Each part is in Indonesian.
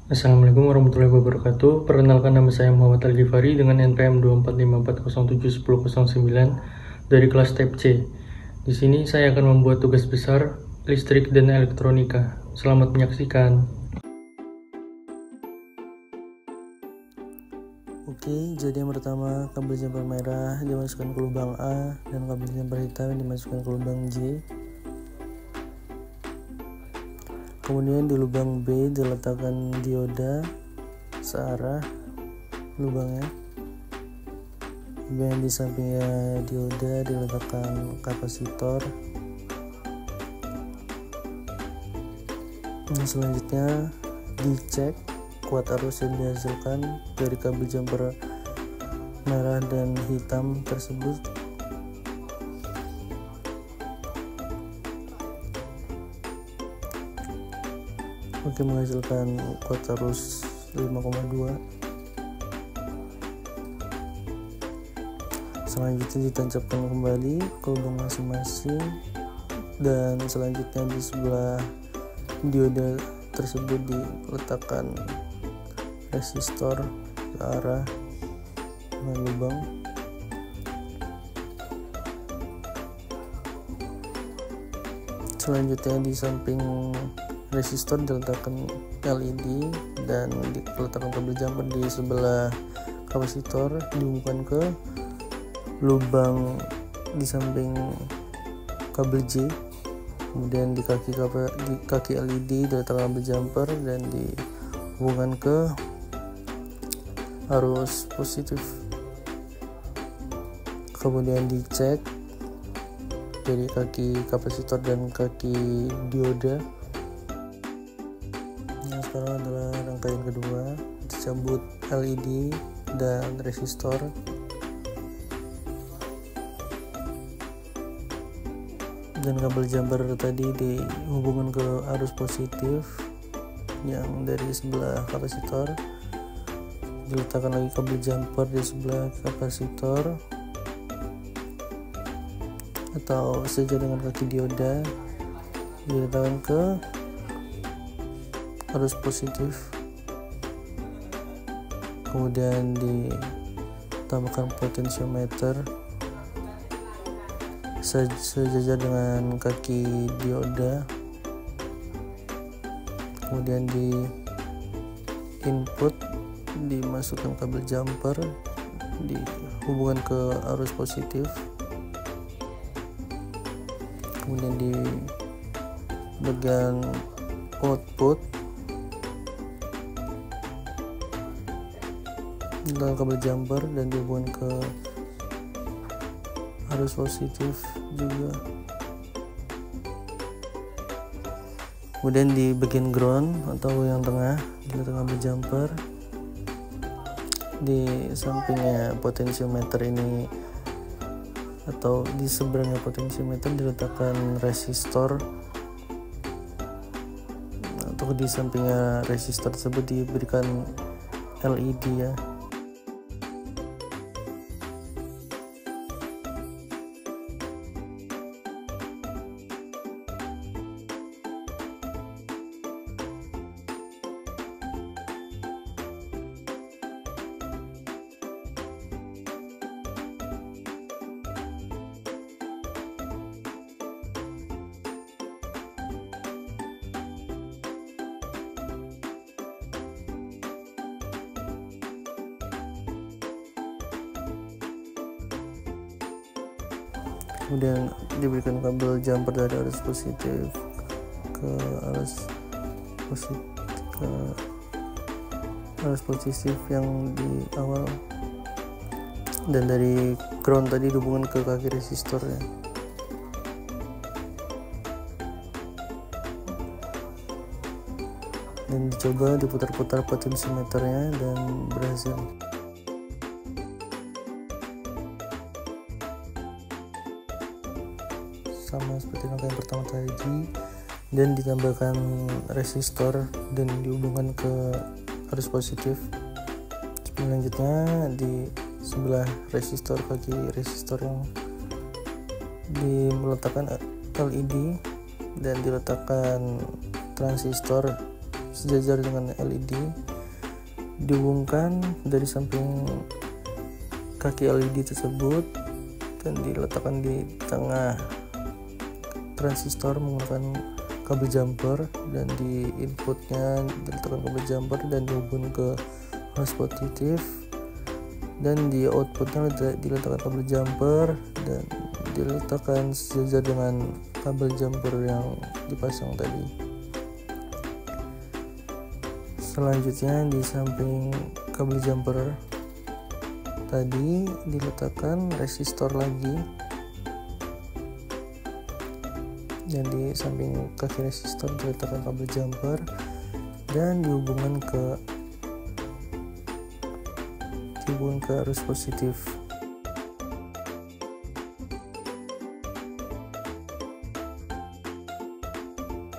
Assalamualaikum warahmatullahi wabarakatuh. Perkenalkan, nama saya Muhammad Al-Ghifari dengan NPM 245407009 dari kelas Type C. Di sini saya akan membuat tugas besar listrik dan elektronika. Selamat menyaksikan. Oke, jadi yang pertama, kabel jumper merah dimasukkan ke lubang A dan kabel jumper hitam dimasukkan ke lubang J. Kemudian di lubang B diletakkan dioda searah lubangnya. Kemudian di sampingnya dioda diletakkan kapasitor. Selanjutnya dicek kuat arus yang dihasilkan dari kabel jumper merah dan hitam tersebut. Oke, menghasilkan kuat arus 5,2. Selanjutnya ditancapkan kembali ke lubang masing-masing, dan selanjutnya di sebelah dioda tersebut diletakkan resistor ke arah lubang. Selanjutnya di samping resistor diletakkan LED dan diletakkan kabel jumper di sebelah kapasitor, dihubungkan ke lubang di samping kabel J. Kemudian di kaki LED diletakkan kabel jumper dan dihubungkan ke arus positif. Kemudian dicek dari kaki kapasitor dan kaki dioda. Yang sekarang adalah rangkaian kedua, dicabut LED dan resistor. Dan kabel jumper tadi dihubungkan ke arus positif yang dari sebelah kapasitor. Diletakkan lagi kabel jumper di sebelah kapasitor atau sejajar dengan kaki dioda, diletakkan ke arus positif. Kemudian ditambahkan potensiometer sejajar dengan kaki dioda. Kemudian di input dimasukkan kabel jumper, dihubungkan ke arus positif. Kemudian di bagian output dengan kabel jumper dan dihubungkan ke arus positif juga. Kemudian di bagian ground atau yang tengah diletakkan kabel jumper. Di sampingnya potensiometer ini atau di seberangnya potensiometer diletakkan resistor, atau di sampingnya resistor tersebut diberikan LED ya. Kemudian diberikan kabel jumper dari arus positif ke arus positif yang di awal, dan dari ground tadi dihubungkan ke kaki resistor ya. Dan dicoba diputar-putar potensiometernya dan berhasil. Sama seperti rangkaian pertama tadi, dan ditambahkan resistor dan dihubungkan ke arus positif. Selanjutnya di sebelah resistor, kaki resistor yang diletakkan LED dan diletakkan transistor sejajar dengan LED, dihubungkan dari samping kaki LED tersebut dan diletakkan di tengah transistor menggunakan kabel jumper, dan di inputnya diletakkan kabel jumper dan dihubungkan ke arus positif, dan di outputnya diletakkan kabel jumper dan diletakkan sejajar dengan kabel jumper yang dipasang tadi. Selanjutnya di samping kabel jumper tadi diletakkan resistor lagi, dan di samping kaki resistor diletakkan kabel jumper dan dihubungkan ke arus positif.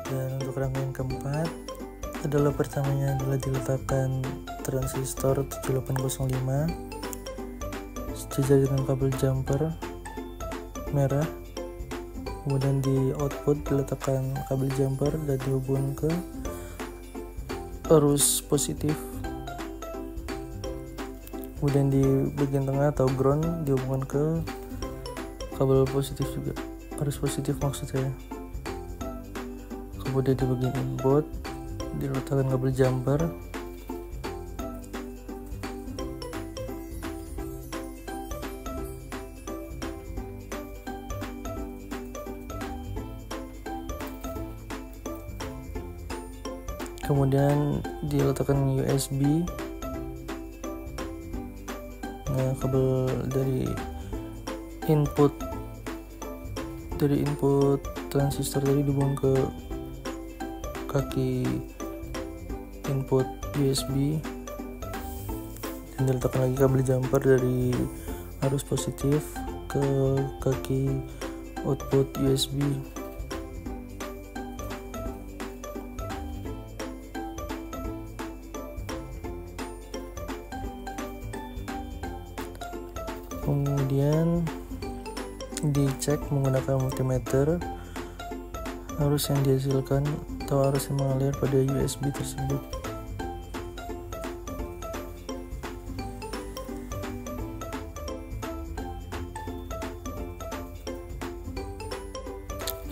Dan untuk rangkaian keempat adalah pertamanya adalah diletakkan transistor 7805 sejajar dengan kabel jumper merah. Kemudian di output diletakkan kabel jumper dan dihubungkan ke arus positif. Kemudian di bagian tengah atau ground dihubungkan ke kabel positif juga, arus positif maksud saya. Kemudian di bagian input diletakkan kabel jumper. Kemudian diletakkan USB. Nah, kabel dari input transistor tadi dihubungkan ke kaki input USB, dan diletakkan lagi kabel jumper dari arus positif ke kaki output USB. Kemudian dicek menggunakan multimeter arus yang dihasilkan atau arus yang mengalir pada USB tersebut.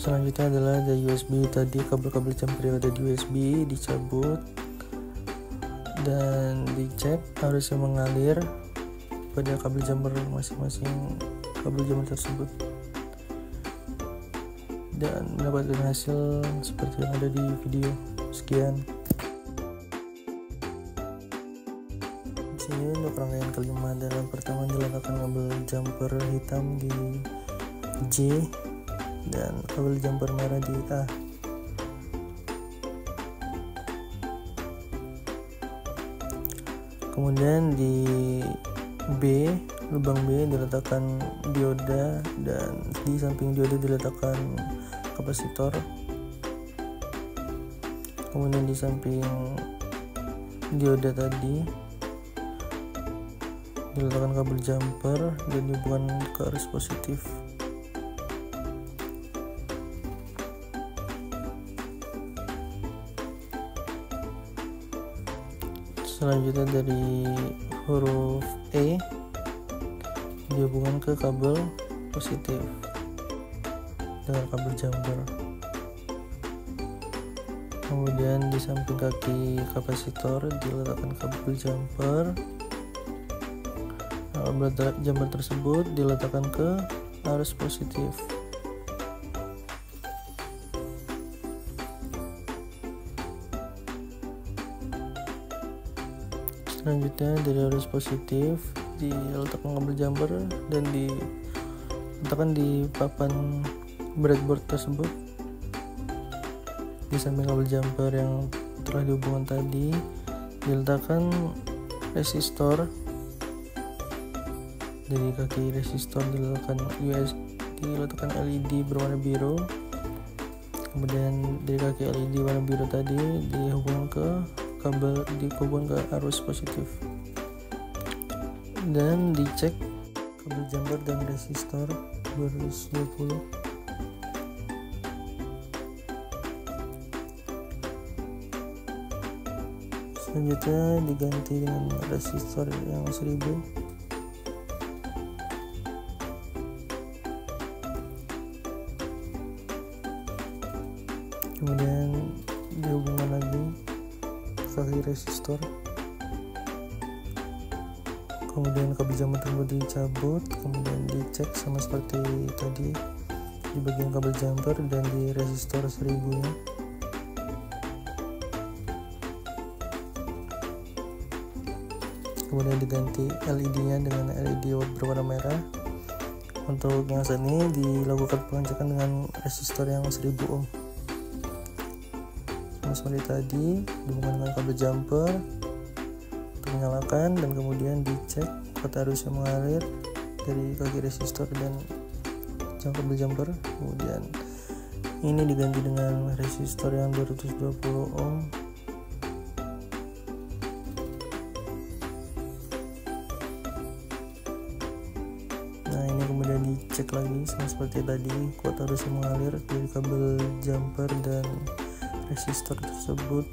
Selanjutnya adalah ada USB tadi, kabel-kabel jumper yang ada di USB dicabut dan dicek arus yang mengalir pada kabel jumper masing-masing kabel jumper tersebut, dan mendapatkan hasil seperti yang ada di video. Sekian. Di sini untuk rangkaian kelima adalah pertama diletakkan kabel jumper hitam di J dan kabel jumper merah di A. Kemudian di B, lubang B diletakkan dioda, dan di samping dioda diletakkan kapasitor. Kemudian di samping dioda tadi diletakkan kabel jumper dan dihubungkan ke arus positif. Selanjutnya dari huruf E dihubungkan ke kabel positif dengan kabel jumper. Kemudian di samping kaki kapasitor diletakkan kabel jumper. Kabel jumper tersebut diletakkan ke arus positif. Selanjutnya dari arus positif diletakkan kabel jumper dan diletakkan di papan breadboard tersebut. Di samping kabel jumper yang telah dihubungkan tadi diletakkan resistor. Dari kaki resistor diletakkan LED berwarna biru. Kemudian dari kaki LED warna biru tadi dihubungkan ke arus positif, dan dicek kabel jumper dan resistor 220. Selanjutnya diganti dengan resistor yang 1000. Kemudian dihubungkan lagi kaki resistor. Kemudian kabel jumper tersebut dicabut, kemudian dicek sama seperti tadi di bagian kabel jumper dan di resistor 1000-nya. Kemudian diganti LED-nya dengan LED berwarna merah. Untuk yang saat ini dilakukan pengecekan dengan resistor yang 1000 ohm. Sama seperti tadi, dihubungkan dengan kabel jumper, dinyalakan dan kemudian dicek kuota arus yang mengalir dari kaki resistor dan kabel jumper. Kemudian ini diganti dengan resistor yang 220 ohm. Nah, ini kemudian dicek lagi sama seperti tadi kuota arus yang mengalir dari kabel jumper dan resistor tersebut.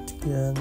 Sekian.